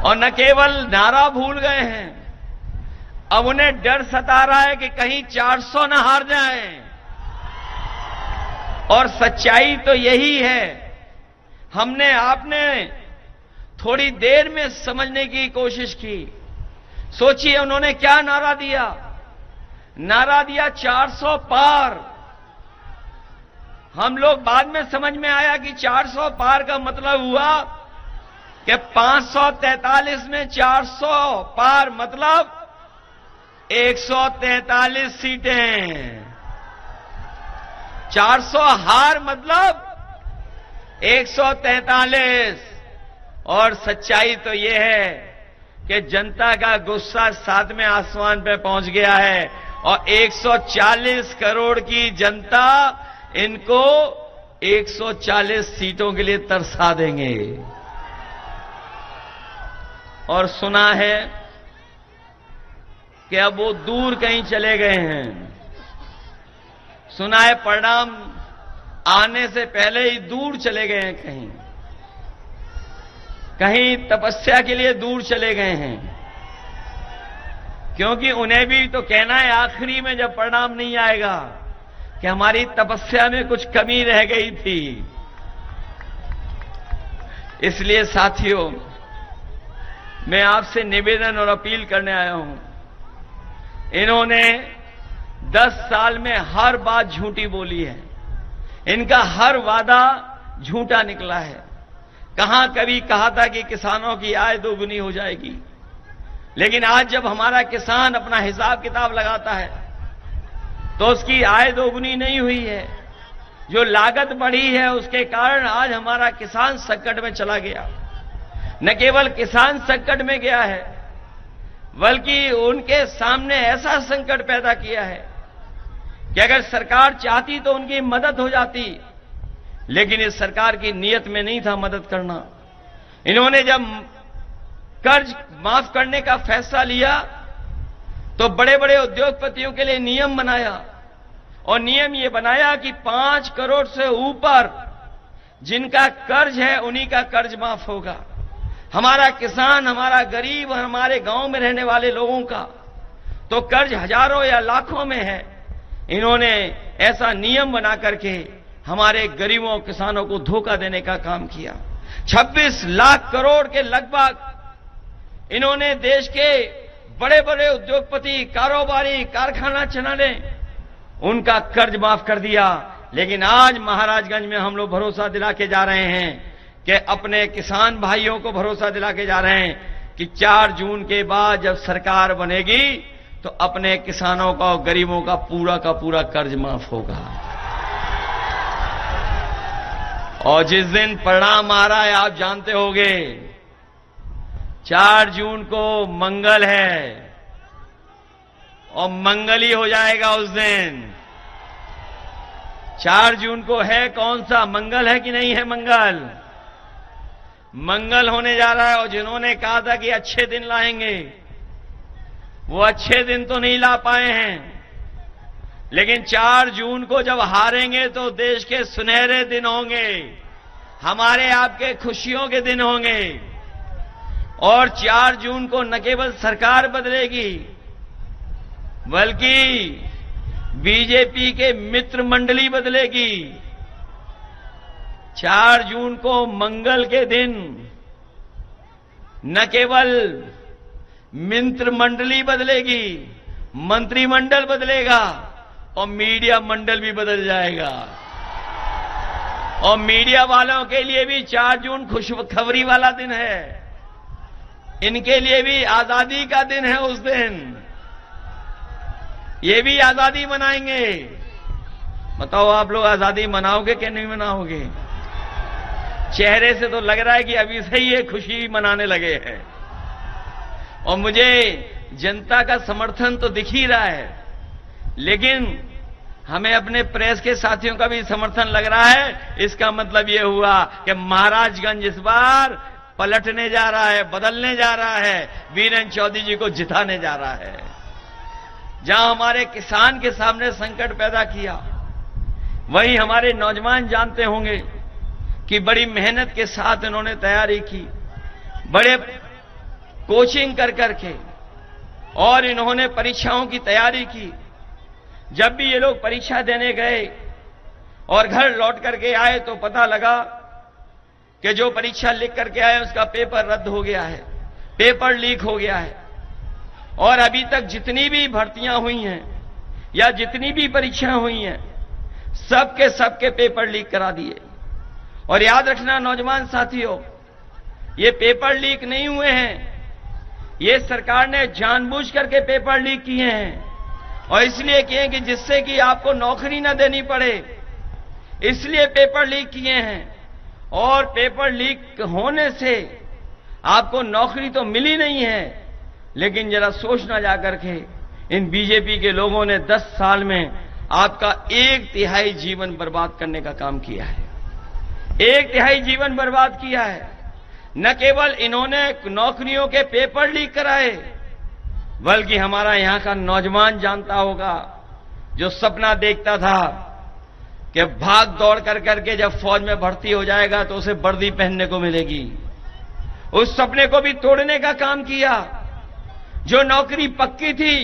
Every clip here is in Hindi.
और न केवल नारा भूल गए हैं, अब उन्हें डर सता रहा है कि कहीं 400 न हार जाए। और सच्चाई तो यही है। हमने आपने थोड़ी देर में समझने की कोशिश की। सोचिए उन्होंने क्या नारा दिया। नारा दिया 400 पार। हम लोग बाद में समझ में आया कि 400 पार का मतलब हुआ कि 543 में 400 पार मतलब 143 सीटें। 400 हार मतलब 143। और सच्चाई तो यह है कि जनता का गुस्सा 7वें आसमान पे पहुंच गया है और 140 करोड़ की जनता इनको 140 सीटों के लिए तरसा देंगे। और सुना है कि अब वो दूर कहीं चले गए हैं। सुना है परिणाम आने से पहले ही दूर चले गए हैं, कहीं तपस्या के लिए दूर चले गए हैं। क्योंकि उन्हें भी तो कहना है आखिरी में जब परिणाम नहीं आएगा कि हमारी तपस्या में कुछ कमी रह गई थी। इसलिए साथियों, मैं आपसे निवेदन और अपील करने आया हूं। इन्होंने 10 साल में हर बात झूठी बोली है। इनका हर वादा झूठा निकला है। कहां कभी कहा था कि किसानों की आय दोगुनी हो जाएगी, लेकिन आज जब हमारा किसान अपना हिसाब किताब लगाता है तो उसकी आय दोगुनी नहीं हुई है। जो लागत बढ़ी है उसके कारण आज हमारा किसान संकट में चला गया। न केवल किसान संकट में गया है, बल्कि उनके सामने ऐसा संकट पैदा किया है कि अगर सरकार चाहती तो उनकी मदद हो जाती, लेकिन इस सरकार की नीयत में नहीं था मदद करना। इन्होंने जब कर्ज माफ करने का फैसला लिया तो बड़े बड़े उद्योगपतियों के लिए नियम बनाया और नियम यह बनाया कि 5 करोड़ से ऊपर जिनका कर्ज है उन्हीं का कर्ज माफ होगा। हमारा किसान, हमारा गरीब और हमारे गांव में रहने वाले लोगों का तो कर्ज हजारों या लाखों में है। इन्होंने ऐसा नियम बना करके हमारे गरीबों किसानों को धोखा देने का काम किया। 26 लाख करोड़ के लगभग इन्होंने देश के बड़े बड़े उद्योगपति, कारोबारी, कारखाना चलाने उनका कर्ज माफ कर दिया। लेकिन आज महाराजगंज में हम लोग भरोसा दिला के जा रहे हैं कि अपने किसान भाइयों को भरोसा दिला के जा रहे हैं कि 4 जून के बाद जब सरकार बनेगी तो अपने किसानों का और गरीबों का पूरा कर्ज माफ होगा। और जिस दिन परिणाम आ रहा है आप जानते होंगे, 4 जून को मंगल है और मंगल ही हो जाएगा उस दिन। 4 जून को है कौन सा मंगल है कि नहीं है? मंगल होने जा रहा है। और जिन्होंने कहा था कि अच्छे दिन लाएंगे, वो अच्छे दिन तो नहीं ला पाए हैं, लेकिन 4 जून को जब हारेंगे तो देश के सुनहरे दिन होंगे, हमारे आपके खुशियों के दिन होंगे। और 4 जून को न केवल सरकार बदलेगी, बल्कि बीजेपी के मित्र मंडली बदलेगी। 4 जून को मंगल के दिन न केवल मित्र मंडली बदलेगी, मंत्रिमंडल बदलेगा और मीडिया मंडल भी बदल जाएगा। और मीडिया वालों के लिए भी 4 जून खुशखबरी वाला दिन है। इनके लिए भी आजादी का दिन है। उस दिन ये भी आजादी मनाएंगे। बताओ आप लोग आजादी मनाओगे कि नहीं मनाओगे? चेहरे से तो लग रहा है कि अभी से ही ये खुशी मनाने लगे हैं। और मुझे जनता का समर्थन तो दिख ही रहा है, लेकिन हमें अपने प्रेस के साथियों का भी समर्थन लग रहा है। इसका मतलब यह हुआ कि महाराजगंज इस बार पलटने जा रहा है, बदलने जा रहा है, वीरेंद्र चौधरी जी को जिताने जा रहा है। जहां हमारे किसान के सामने संकट पैदा किया, वहीं हमारे नौजवान जानते होंगे कि बड़ी मेहनत के साथ इन्होंने तैयारी की। बड़े कोचिंग कर करके और इन्होंने परीक्षाओं की तैयारी की। जब भी ये लोग परीक्षा देने गए और घर लौट करके आए तो पता लगा कि जो परीक्षा लिख करके आए उसका पेपर रद्द हो गया है, पेपर लीक हो गया है। और अभी तक जितनी भी भर्तियां हुई हैं या जितनी भी परीक्षाएं हुई हैं, सबके पेपर लीक करा दिए। और याद रखना नौजवान साथियों, ये पेपर लीक नहीं हुए हैं, ये सरकार ने जानबूझ करके पेपर लीक किए हैं और इसलिए किए कि जिससे कि आपको नौकरी न देनी पड़े, इसलिए पेपर लीक किए हैं। और पेपर लीक होने से आपको नौकरी तो मिली नहीं है, लेकिन जरा सोचना जाकर के इन बीजेपी के लोगों ने 10 साल में आपका 1/3 जीवन बर्बाद करने का काम किया है। 1/3 जीवन बर्बाद किया है। न केवल इन्होंने नौकरियों के पेपर लीक कराए, बल्कि हमारा यहां का नौजवान जानता होगा, जो सपना देखता था कि भाग दौड़ कर करके जब फौज में भर्ती हो जाएगा तो उसे वर्दी पहनने को मिलेगी, उस सपने को भी तोड़ने का काम किया। जो नौकरी पक्की थी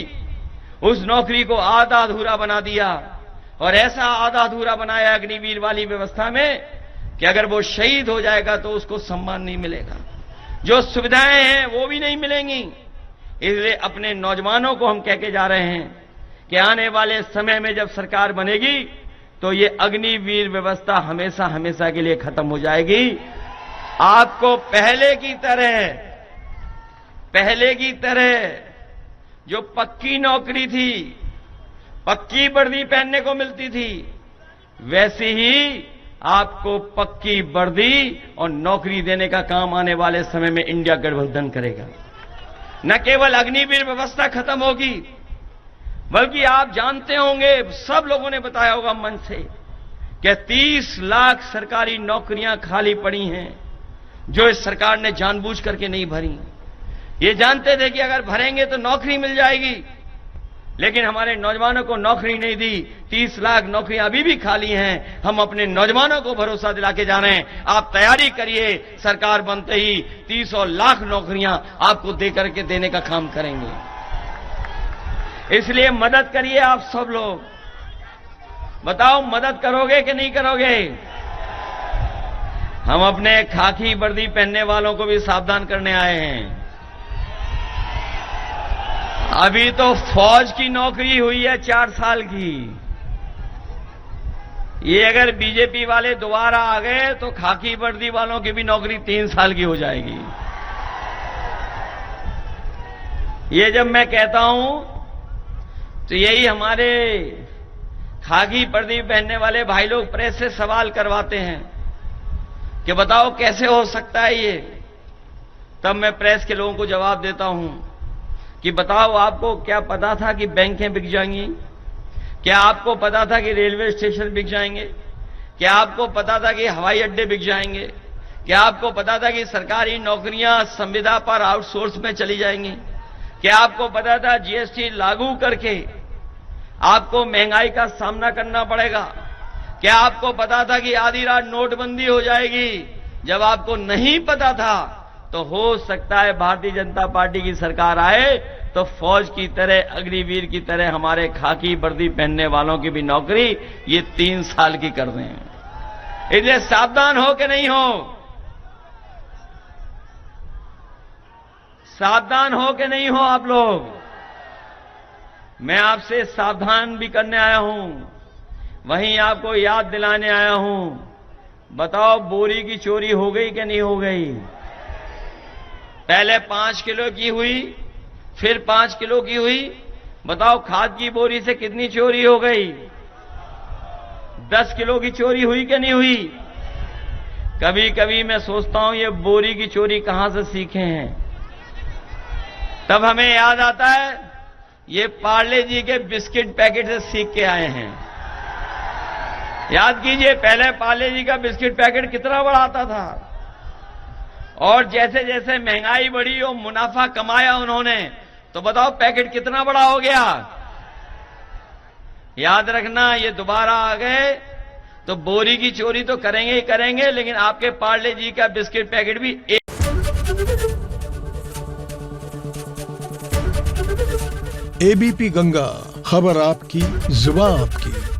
उस नौकरी को आधा अधूरा बना दिया और ऐसा आधा अधूरा बनाया अग्निवीर वाली व्यवस्था में कि अगर वो शहीद हो जाएगा तो उसको सम्मान नहीं मिलेगा, जो सुविधाएं हैं वो भी नहीं मिलेंगी। इसलिए अपने नौजवानों को हम कह के जा रहे हैं कि आने वाले समय में जब सरकार बनेगी तो ये अग्निवीर व्यवस्था हमेशा हमेशा के लिए खत्म हो जाएगी। आपको पहले की तरह जो पक्की नौकरी थी, पक्की वर्दी पहनने को मिलती थी, वैसी ही आपको पक्की वर्दी और नौकरी देने का काम आने वाले समय में इंडिया गठबंधन करेगा। न केवल अग्निवीर व्यवस्था खत्म होगी, बल्कि आप जानते होंगे, सब लोगों ने बताया होगा मन से कि 30 लाख सरकारी नौकरियां खाली पड़ी हैं, जो इस सरकार ने जानबूझ करके नहीं भरी। ये जानते थे कि अगर भरेंगे तो नौकरी मिल जाएगी, लेकिन हमारे नौजवानों को नौकरी नहीं दी। 30 लाख नौकरियां अभी भी खाली हैं। हम अपने नौजवानों को भरोसा दिला के जा रहे हैं, आप तैयारी करिए, सरकार बनते ही 30 लाख नौकरियां आपको दे करके देने का काम करेंगे। इसलिए मदद करिए आप सब लोग। बताओ मदद करोगे कि नहीं करोगे? हम अपने खाकी वर्दी पहनने वालों को भी सावधान करने आए हैं। अभी तो फौज की नौकरी हुई है 4 साल की, ये अगर बीजेपी वाले दोबारा आ गए तो खाकी वर्दी वालों की भी नौकरी 3 साल की हो जाएगी। ये जब मैं कहता हूं तो यही हमारे खाकी वर्दी पहनने वाले भाई लोग प्रेस से सवाल करवाते हैं कि बताओ कैसे हो सकता है ये। तब मैं प्रेस के लोगों को जवाब देता हूं कि बताओ आपको क्या पता था कि बैंकें बिक जाएंगी? क्या आपको पता था कि रेलवे स्टेशन बिक जाएंगे? क्या आपको पता था कि हवाई अड्डे बिक जाएंगे? क्या आपको पता था कि सरकारी नौकरियां संविदा पर आउटसोर्स में चली जाएंगी? क्या आपको पता था जीएसटी लागू करके आपको महंगाई का सामना करना पड़ेगा? क्या आपको पता था कि आधी रात नोटबंदी हो जाएगी? जब आपको नहीं पता था तो हो सकता है भारतीय जनता पार्टी की सरकार आए तो फौज की तरह, अग्निवीर की तरह हमारे खाकी वर्दी पहनने वालों की भी नौकरी ये 3 साल की कर दें। इसलिए सावधान हो कि नहीं हो? सावधान हो कि नहीं हो आप लोग? मैं आपसे सावधान भी करने आया हूं, वहीं आपको याद दिलाने आया हूं। बताओ बोरी की चोरी हो गई कि नहीं हो गई? पहले 5 किलो की हुई, फिर 5 किलो की हुई। बताओ खाद की बोरी से कितनी चोरी हो गई? 10 किलो की चोरी हुई कि नहीं हुई? कभी कभी मैं सोचता हूं ये बोरी की चोरी कहां से सीखे हैं। तब हमें याद आता है ये पार्ले जी के बिस्किट पैकेट से सीख के आए हैं। याद कीजिए, पहले पार्ले जी का बिस्किट पैकेट कितना बड़ा आता था, और जैसे जैसे महंगाई बढ़ी और मुनाफा कमाया उन्होंने, तो बताओ पैकेट कितना बड़ा हो गया। याद रखना, ये दोबारा आ गए तो बोरी की चोरी तो करेंगे ही करेंगे, लेकिन आपके पार्ले जी का बिस्किट पैकेट भी एबीपी गंगा, खबर आपकी, जुबान आपकी।